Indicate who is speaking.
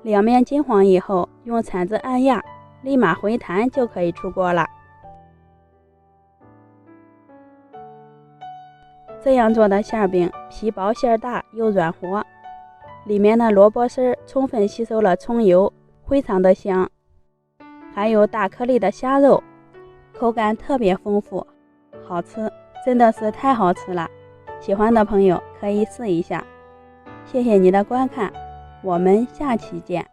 Speaker 1: 两面金黄以后，用铲子按压，立马回弹就可以出锅了。这样做的馅饼皮薄馅大又软和，里面的萝卜丝充分吸收了葱油，非常的香。还有大颗粒的虾肉，口感特别丰富，好吃，真的是太好吃了。喜欢的朋友可以试一下。谢谢你的观看，我们下期见。